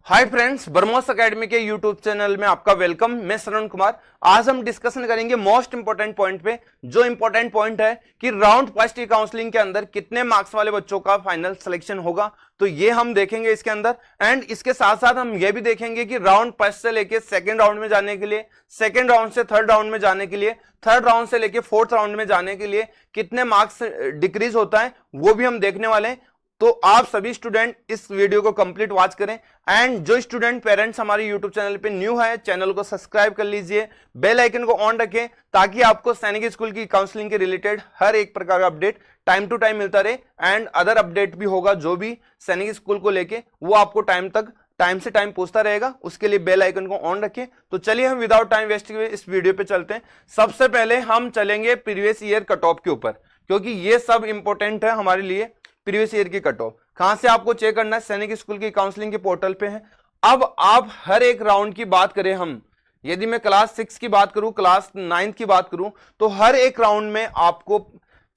Hi friends, BrahMos academy के YouTube channel में आपका वेलकम। मैं श्रवण कुमार। आज हम डिस्कशन करेंगे मोस्ट इंपोर्टेंट पॉइंट पे। जो इंपोर्टेंट पॉइंट है कि राउंड फर्स्ट की काउंसलिंग के अंदर कितने मार्क्स वाले बच्चों का फाइनल सिलेक्शन होगा, तो ये हम देखेंगे इसके अंदर। एंड इसके साथ साथ हम ये भी देखेंगे कि राउंड फर्स्ट से लेके सेकेंड राउंड में जाने के लिए, सेकेंड राउंड से थर्ड राउंड में जाने के लिए, थर्ड राउंड से लेके फोर्थ राउंड में जाने के लिए कितने मार्क्स डिक्रीज होता है वो भी हम देखने वाले हैं। तो आप सभी स्टूडेंट इस वीडियो को कंप्लीट वॉच करें। एंड जो स्टूडेंट पेरेंट्स हमारे यूट्यूब चैनल पे न्यू है, चैनल को सब्सक्राइब कर लीजिए, बेल आइकन को ऑन रखें ताकि आपको सैनिक स्कूल की काउंसलिंग के रिलेटेड हर एक प्रकार का अपडेट टाइम टू टाइम मिलता रहे। एंड अदर अपडेट भी होगा जो भी सैनिक स्कूल को लेके, वो आपको टाइम से टाइम पूछता रहेगा। उसके लिए बेल आइकन को ऑन रखें। तो चलिए हम विदाउट टाइम वेस्ट किए इस वीडियो पे चलते हैं। सबसे पहले हम चलेंगे प्रीवियस ईयर कट ऑफ के ऊपर, क्योंकि ये सब इंपॉर्टेंट है हमारे लिए। प्रीवियस ईयर की कट ऑफ कहां से आपको चेक करना है? सैनिक स्कूल की काउंसलिंग के पोर्टल पे है। अब आप हर एक राउंड की बात करें, हम यदि मैं क्लास 6 की बात करूं, क्लास 9 की बात करूं, तो हर एक राउंड में आपको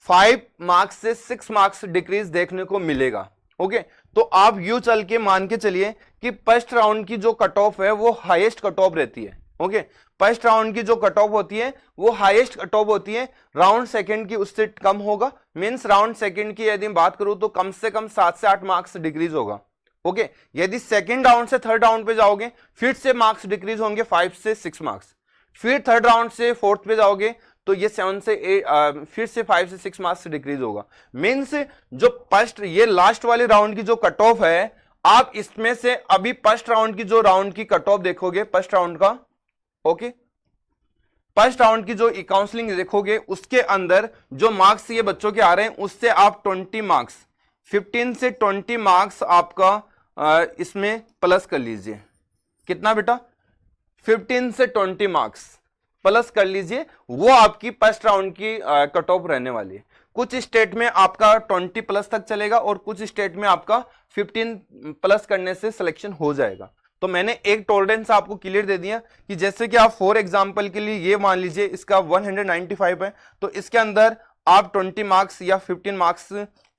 5 मार्क्स से 6 मार्क्स डिक्रीज देखने को मिलेगा। ओके, तो आप यू चल के मान के चलिए कि फर्स्ट राउंड की जो कट ऑफ है वो हाईएस्ट कट ऑफ रहती है। ओके, फर्स्ट राउंड की जो कट ऑफ होती है वो हाईएस्ट कट ऑफ होती है। राउंड सेकंड की उससे कम होगा। मींस राउंड सेकंड की यदि बात करूं तो कम से कम 7 से 8 मार्क्स डिक्रीज होगा। ओके, यदि सेकंड राउंड से थर्ड राउंड पे जाओगे फिर से मार्क्स डिक्रीज होंगे 5 से 6 मार्क्स। फिर थर्ड राउंड से फोर्थ पे जाओगे तो ये 7 से 8 फिर से 5 से 6 मार्क्स डिक्रीज होगा। मींस जो फर्स्ट ये लास्ट वाले राउंड की जो कट ऑफ है, आप इसमें से अभी फर्स्ट राउंड की जो राउंड की कट ऑफ देखोगे, फर्स्ट राउंड का, ओके, फर्स्ट राउंड की जो काउंसलिंग देखोगे उसके अंदर जो मार्क्स ये बच्चों के आ रहे हैं उससे आप 20 मार्क्स, 15 से 20 मार्क्स आपका इसमें प्लस कर लीजिए। कितना बेटा? 15 से 20 मार्क्स प्लस कर लीजिए। वो आपकी फर्स्ट राउंड की कट ऑफ रहने वाली है। कुछ स्टेट में आपका 20 प्लस तक चलेगा और कुछ स्टेट में आपका 15 प्लस करने से सिलेक्शन हो जाएगा। तो मैंने एक टॉलरेंस आपको क्लियर दे दिया कि जैसे कि आप फॉर एग्जांपल के लिए ये मान लीजिए इसका 195 है, तो इसके अंदर आप 20 मार्क्स या 15 मार्क्स,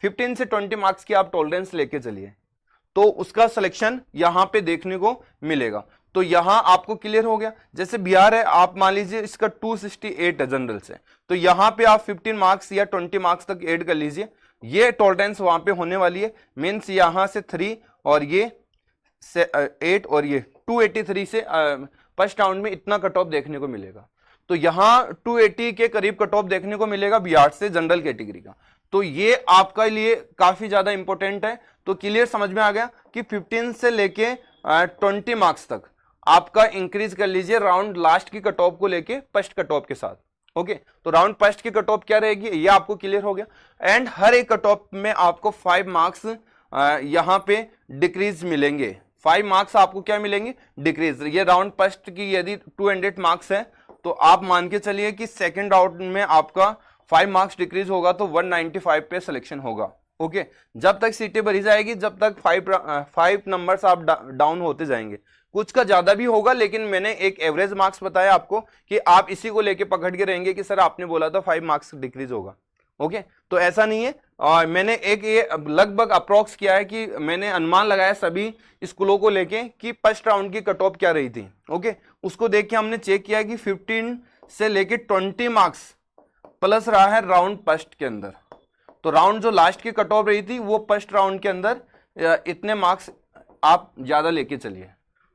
15 से 20 मार्क्स की आप टॉलरेंस लेके चलिए, तो उसका सिलेक्शन यहां पे देखने को मिलेगा। तो यहां आपको क्लियर हो गया। जैसे बिहार है, आप मान लीजिए इसका 268 है जनरल से, तो यहां पे आप 15 मार्क्स या 20 मार्क्स तक ऐड कर लीजिए। ये टॉलरेंस वहां पे होने वाली है। मीन्स यहां से 3 और ये 8 और ये 283 से फर्स्ट राउंड में इतना कट ऑफ देखने को मिलेगा। तो यहां 280 के करीब कट ऑफ देखने को मिलेगा बिहार से जनरल कैटेगरी का। तो ये आपका लिए काफी ज्यादा इंपॉर्टेंट है। तो क्लियर समझ में आ गया कि 15 से लेके 20 मार्क्स तक आपका इंक्रीज कर लीजिए राउंड लास्ट की कट ऑफ को लेके फर्स्ट कट ऑफ के साथ। ओके, तो राउंड फर्स्ट की कट ऑफ क्या रहेगी ये आपको क्लियर हो गया। एंड हर एक कट ऑफ में आपको 5 मार्क्स यहां पे डिक्रीज मिलेंगे। 5 मार्क्स आपको क्या मिलेंगे? डिक्रीज। ये राउंड फर्स्ट की यदि 200 मार्क्स है तो आप मान के चलिए कि सेकंड राउंड में आपका 5 मार्क्स डिक्रीज होगा तो 195 पे सिलेक्शन होगा। ओके, जब तक सीटें भरी जाएगी, जब तक 5 नंबर्स आप डाउन होते जाएंगे। कुछ का ज्यादा भी होगा, लेकिन मैंने एक एवरेज मार्क्स बताया आपको कि आप इसी को लेके पकड़ के रहेंगे कि सर आपने बोला था 5 मार्क्स डिक्रीज होगा। ओके, तो ऐसा नहीं है। और मैंने एक ये लगभग अप्रोक्स किया है कि मैंने अनुमान लगाया सभी स्कूलों को लेके कि फर्स्ट राउंड की कट ऑफ क्या रही थी। ओके, उसको देख के हमने चेक किया कि 15 से लेके 20 मार्क्स प्लस रहा है राउंड फर्स्ट के अंदर। तो राउंड जो लास्ट की कट ऑफ रही थी वो फर्स्ट राउंड के अंदर इतने मार्क्स आप ज्यादा लेके चलिए।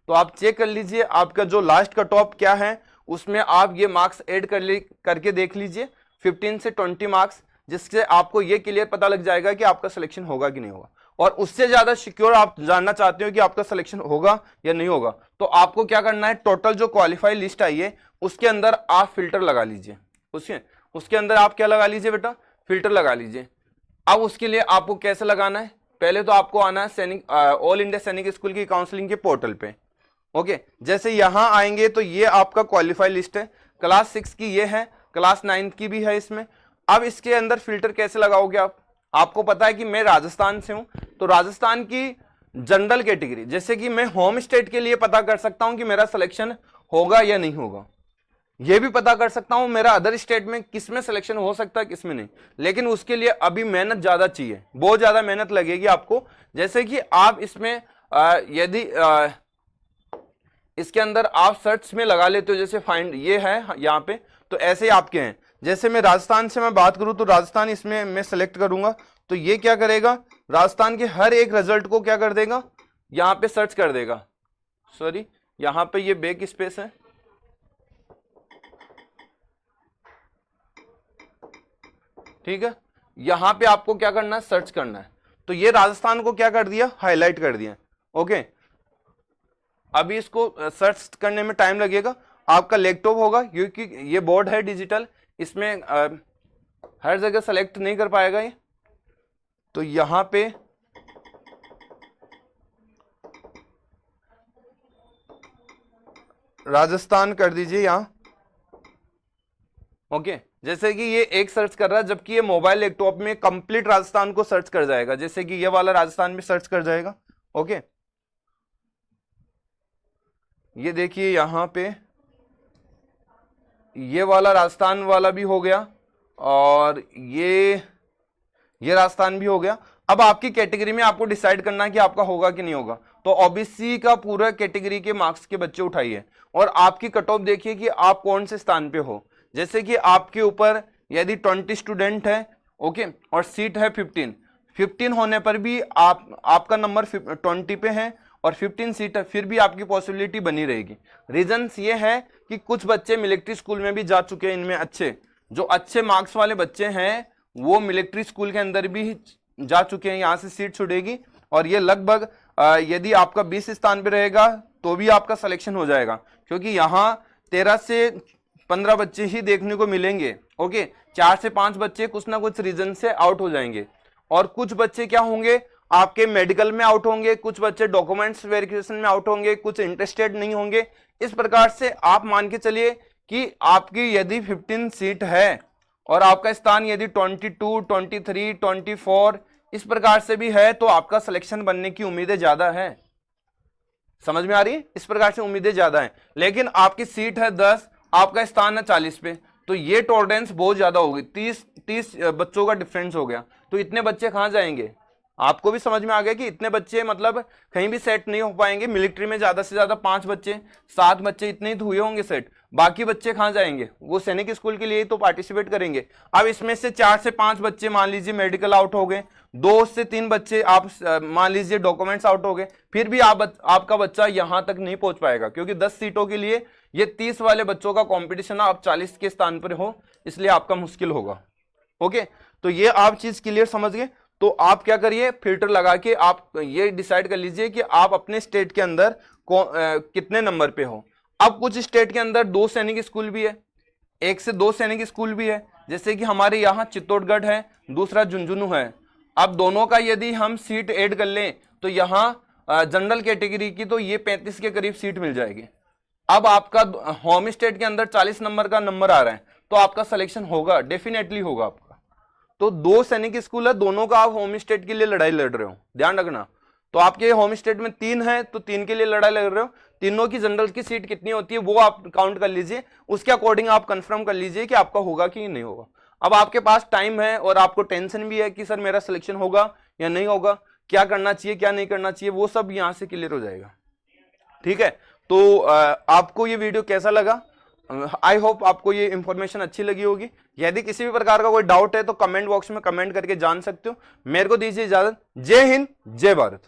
तो आप चेक कर लीजिए आपका जो लास्ट कट ऑफ क्या है, उसमें आप ये मार्क्स ऐड करके देख लीजिए 15 से 20 मार्क्स, जिससे आपको ये क्लियर पता लग जाएगा कि आपका सिलेक्शन होगा कि नहीं होगा। और उससे ज्यादा सिक्योर आप जानना चाहते हो कि आपका सिलेक्शन होगा या नहीं होगा, तो आपको क्या करना है, टोटल जो क्वालिफाई लिस्ट आई है उसके अंदर आप फिल्टर लगा लीजिए। उसके अंदर आप क्या लगा लीजिए बेटा? फिल्टर लगा लीजिए। अब उसके लिए आपको कैसे लगाना है? पहले तो आपको आना है सैनिक ऑल इंडिया सैनिक स्कूल की काउंसलिंग के पोर्टल पे। ओके, जैसे यहां आएंगे तो ये आपका क्वालिफाई लिस्ट है। क्लास 6 की ये है, क्लास 9 की भी है इसमें। अब इसके अंदर फिल्टर कैसे लगाओगे आप? आपको पता है कि मैं राजस्थान से हूं, तो राजस्थान की जनरल कैटेगरी, जैसे कि मैं होम स्टेट के लिए पता कर सकता हूं कि मेरा सिलेक्शन होगा या नहीं होगा। यह भी पता कर सकता हूं मेरा अदर स्टेट में किस में सिलेक्शन हो सकता है किस में नहीं। लेकिन उसके लिए अभी मेहनत ज्यादा चाहिए, बहुत ज्यादा मेहनत लगेगी आपको। जैसे कि आप इसमें यदि इसके अंदर आप सर्च में लगा लेते हो, जैसे फाइंड ये है यहाँ पे, तो ऐसे ही आपके हैं। जैसे मैं राजस्थान से मैं बात करूं तो राजस्थान इसमें मैं सेलेक्ट करूंगा, तो ये क्या करेगा, राजस्थान के हर एक रिजल्ट को क्या कर देगा, यहाँ पे सर्च कर देगा। सॉरी, यहाँ पे ये बैक स्पेस है, ठीक है। यहां पे आपको क्या करना है, सर्च करना है। तो ये राजस्थान को क्या कर दिया, हाईलाइट कर दिया। ओके, अभी इसको सर्च करने में टाइम लगेगा, आपका लैपटॉप होगा क्योंकि ये बोर्ड है डिजिटल, इसमें हर जगह सेलेक्ट नहीं कर पाएगा ये। तो यहां पे राजस्थान कर दीजिए यहां। ओके, जैसे कि ये एक सर्च कर रहा है, जबकि ये मोबाइल लैपटॉप में कंप्लीट राजस्थान को सर्च कर जाएगा, जैसे कि ये वाला राजस्थान में सर्च कर जाएगा। ओके, ये देखिए यहां पे ये वाला राजस्थान वाला भी हो गया और ये राजस्थान भी हो गया। अब आपकी कैटेगरी में आपको डिसाइड करना है कि आपका होगा कि नहीं होगा। तो ओबीसी का पूरा कैटेगरी के मार्क्स के बच्चे उठाइए और आपकी कट ऑफ देखिए कि आप कौन से स्थान पे हो। जैसे कि आपके ऊपर यदि 20 स्टूडेंट है, ओके, और सीट है 15 होने पर भी आपका नंबर 20 पे है और 15 सीट है, फिर भी आपकी पॉसिबिलिटी बनी रहेगी। रीजंस ये है कि कुछ बच्चे मिलिट्री स्कूल में भी जा चुके हैं, इनमें अच्छे मार्क्स वाले बच्चे हैं वो मिलिट्री स्कूल के अंदर भी जा चुके हैं, यहां से सीट छुटेगी। और ये लगभग यदि आपका 20 स्थान पे रहेगा तो भी आपका सिलेक्शन हो जाएगा, क्योंकि यहाँ 13 से 15 बच्चे ही देखने को मिलेंगे। ओके, 4 से 5 बच्चे कुछ ना कुछ रीजन से आउट हो जाएंगे और कुछ बच्चे क्या होंगे, आपके मेडिकल में आउट होंगे, कुछ बच्चे डॉक्यूमेंट्स वेरिफिकेशन में आउट होंगे, कुछ इंटरेस्टेड नहीं होंगे। इस प्रकार से आप मान के चलिए कि आपकी यदि 15 सीट है और आपका स्थान यदि 22, 23, 24 इस प्रकार से भी है, तो आपका सिलेक्शन बनने की उम्मीदें ज्यादा है। समझ में आ रही है? इस प्रकार से उम्मीदें ज्यादा है। लेकिन आपकी सीट है 10, आपका स्थान है 40 पे, तो ये टॉलरेंस बहुत ज्यादा होगी, 30 बच्चों का डिफरेंस हो गया। तो इतने बच्चे कहां जाएंगे? आपको भी समझ में आ गया कि इतने बच्चे मतलब कहीं भी सेट नहीं हो पाएंगे। मिलिट्री में ज्यादा से ज्यादा 5 बच्चे 7 बच्चे इतने ही तो हुए होंगे सेट, बाकी बच्चे कहां जाएंगे? वो सैनिक स्कूल के लिए तो पार्टिसिपेट करेंगे। अब इसमें से 4 से 5 बच्चे मान लीजिए मेडिकल आउट हो गए, 2 से 3 बच्चे आप मान लीजिए डॉक्यूमेंट्स आउट हो गए, फिर भी आपका बच्चा यहां तक नहीं पहुंच पाएगा, क्योंकि 10 सीटों के लिए ये 30 वाले बच्चों का कॉम्पिटिशन है। आप 40 के स्थान पर हो, इसलिए आपका मुश्किल होगा। ओके, तो ये आप चीज क्लियर समझ गए। तो आप क्या करिए, फिल्टर लगा के आप ये डिसाइड कर लीजिए कि आप अपने स्टेट के अंदर कितने नंबर पे हो। अब कुछ स्टेट के अंदर 2 सैनिक स्कूल भी है, 1 से 2 सैनिक स्कूल भी है, जैसे कि हमारे यहाँ चित्तौड़गढ़ है, दूसरा झुंझुनू है। अब दोनों का यदि हम सीट ऐड कर लें तो यहाँ जनरल कैटेगरी की तो ये 35 के करीब सीट मिल जाएगी। अब आपका होम स्टेट के अंदर 40 नंबर का नंबर आ रहा है, तो आपका सिलेक्शन होगा, डेफिनेटली होगा आपका। तो 2 सैनिक स्कूल है, दोनों का आप होम स्टेट के लिए लड़ाई लड़ रहे हो, ध्यान रखना। तो आपके होम स्टेट में 3 है, तो 3 के लिए लड़ाई लड़ रहे हो। तीनों की जनरल की सीट कितनी होती है वो आप काउंट कर लीजिए, उसके अकॉर्डिंग आप कंफर्म कर लीजिए कि आपका होगा कि नहीं होगा। अब आपके पास टाइम है और आपको टेंशन भी है कि सर मेरा सिलेक्शन होगा या नहीं होगा, क्या करना चाहिए क्या नहीं करना चाहिए, वो सब यहां से क्लियर हो जाएगा। ठीक है, तो आपको ये वीडियो कैसा लगा? आई होप आपको ये इंफॉर्मेशन अच्छी लगी होगी। यदि किसी भी प्रकार का कोई डाउट है तो कमेंट बॉक्स में कमेंट करके जान सकते हो। मेरे को दीजिए इजाजत। जय हिंद, जय भारत।